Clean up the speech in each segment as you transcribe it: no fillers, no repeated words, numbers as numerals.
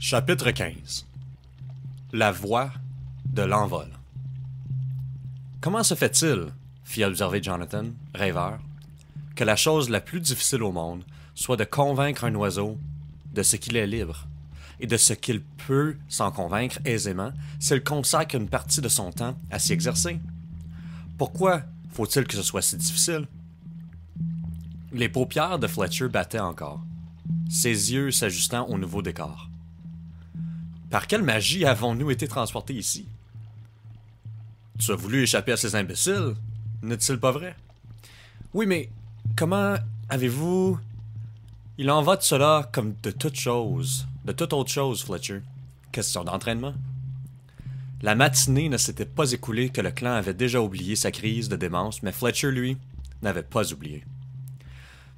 Chapitre 15. La voie de l'envol. Comment se fait-il, fit observer Jonathan, rêveur, que la chose la plus difficile au monde soit de convaincre un oiseau de ce qu'il est libre, et de ce qu'il peut s'en convaincre aisément s'il consacre une partie de son temps à s'y exercer? Pourquoi faut-il que ce soit si difficile? Les paupières de Fletcher battaient encore, ses yeux s'ajustant au nouveau décor. Par quelle magie avons-nous été transportés ici? Tu as voulu échapper à ces imbéciles, n'est-il pas vrai? Oui, mais comment avez-vous... Il en va de cela comme de toute chose, de toute autre chose, Fletcher. Question d'entraînement. La matinée ne s'était pas écoulée que le clan avait déjà oublié sa crise de démence, mais Fletcher, lui, n'avait pas oublié.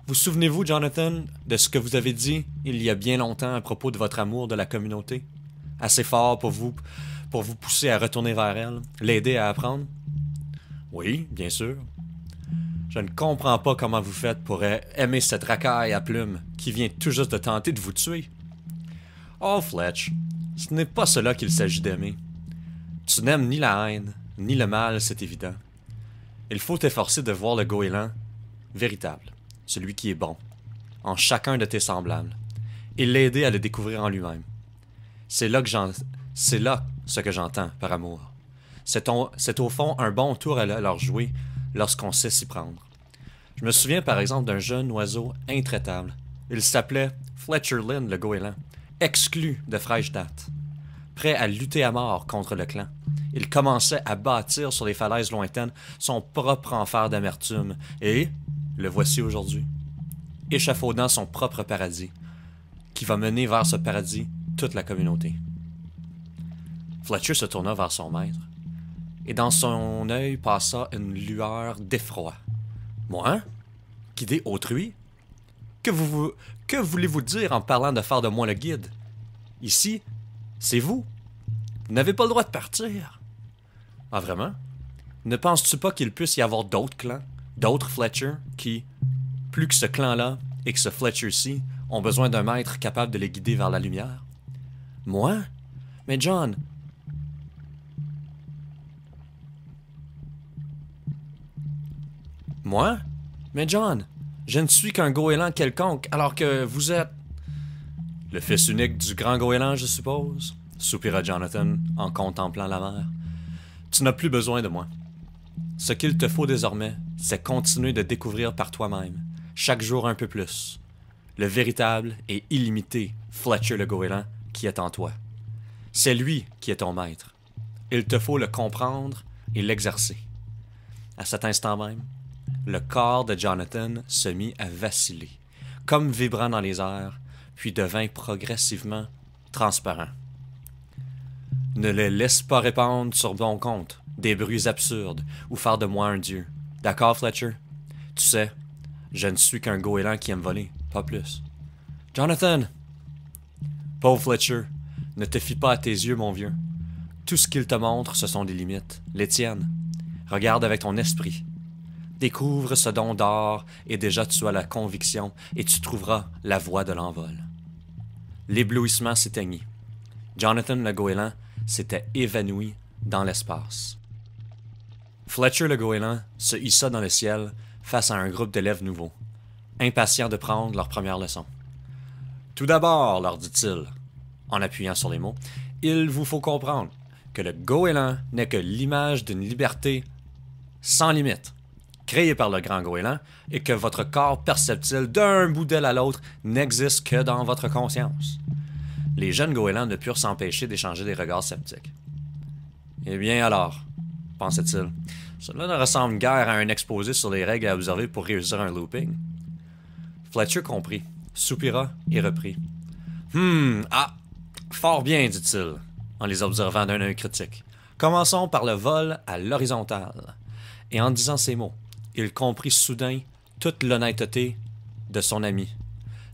Vous souvenez-vous, Jonathan, de ce que vous avez dit il y a bien longtemps à propos de votre amour de la communauté? Assez fort pour vous pousser à retourner vers elle, l'aider à apprendre? Oui, bien sûr. Je ne comprends pas comment vous faites pour aimer cette racaille à plumes qui vient tout juste de tenter de vous tuer. Oh, Fletch, ce n'est pas cela qu'il s'agit d'aimer. Tu n'aimes ni la haine, ni le mal, c'est évident. Il faut t'efforcer de voir le goéland véritable, celui qui est bon, en chacun de tes semblables, et l'aider à le découvrir en lui-même. C'est là ce que j'entends par amour. C'est au fond un bon tour à leur jouer lorsqu'on sait s'y prendre. Je me souviens par exemple d'un jeune oiseau intraitable. Il s'appelait Fletcher Lynn le goéland, exclu de fraîche date. Prêt à lutter à mort contre le clan, il commençait à bâtir sur les falaises lointaines son propre enfer d'amertume, et le voici aujourd'hui, échafaudant son propre paradis, qui va mener vers ce paradis toute la communauté. Fletcher se tourna vers son maître, et dans son œil passa une lueur d'effroi. Moi? Guider autrui? Que voulez-vous dire en parlant de faire de moi le guide? Ici, c'est vous. Vous n'avez pas le droit de partir. Ah, vraiment? Ne penses-tu pas qu'il puisse y avoir d'autres clans, d'autres Fletcher, qui, plus que ce clan-là et que ce Fletcher-ci, ont besoin d'un maître capable de les guider vers la lumière? Moi? Mais John... Moi? Mais John, je ne suis qu'un goéland quelconque, alors que vous êtes... Le fils unique du grand goéland, je suppose, soupira Jonathan en contemplant la mer. Tu n'as plus besoin de moi. Ce qu'il te faut désormais, c'est continuer de découvrir par toi-même, chaque jour un peu plus, le véritable et illimité Fletcher le goéland qui est en toi. C'est lui qui est ton maître. Il te faut le comprendre et l'exercer. À cet instant même, le corps de Jonathan se mit à vaciller, comme vibrant dans les airs, puis devint progressivement transparent. Ne le laisse pas répandre sur ton compte des bruits absurdes ou faire de moi un dieu. D'accord, Fletcher? Tu sais, je ne suis qu'un goéland qui aime voler, pas plus. Jonathan! Pauvre Fletcher, ne te fie pas à tes yeux, mon vieux. Tout ce qu'il te montre, ce sont des limites, les tiennes. Regarde avec ton esprit. Découvre ce don d'or et déjà tu as la conviction et tu trouveras la voie de l'envol. L'éblouissement s'éteignit. Jonathan le goéland s'était évanoui dans l'espace. Fletcher le goéland se hissa dans le ciel face à un groupe d'élèves nouveaux, impatients de prendre leur première leçon. Tout d'abord, leur dit-il, en appuyant sur les mots, il vous faut comprendre que le goéland n'est que l'image d'une liberté sans limite, créée par le grand goéland, et que votre corps perceptible d'un bout d'aile à l'autre n'existe que dans votre conscience. Les jeunes goélands ne purent s'empêcher d'échanger des regards sceptiques. Eh bien alors, pensait-il, cela ne ressemble guère à un exposé sur les règles à observer pour réussir un looping. Fletcher comprit, soupira et reprit. Fort bien, dit-il, en les observant d'un œil critique. Commençons par le vol à l'horizontale. Et en disant ces mots, il comprit soudain toute l'honnêteté de son ami.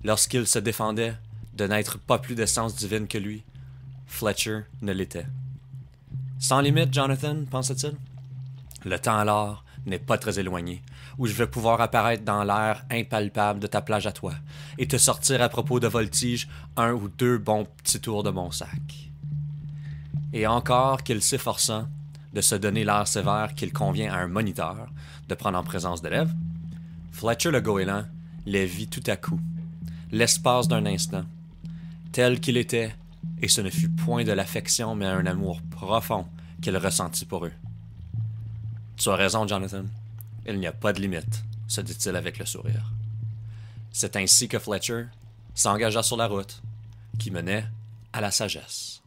Lorsqu'il se défendait de n'être pas plus d'essence divine que lui, Fletcher ne l'était. Sans limite, Jonathan, pensait-il? Le temps alors n'est pas très éloigné, où je vais pouvoir apparaître dans l'air impalpable de ta plage à toi, et te sortir à propos de voltige 1 ou 2 bons petits tours de mon sac. Et encore qu'il s'efforçant de se donner l'air sévère qu'il convient à un moniteur de prendre en présence d'élèves, Fletcher le goéland les vit tout à coup, l'espace d'un instant, tel qu'il était, et ce ne fut point de l'affection mais un amour profond qu'il ressentit pour eux. Tu as raison, Jonathan. Il n'y a pas de limite, se dit-il avec le sourire. C'est ainsi que Fletcher s'engagea sur la route qui menait à la sagesse.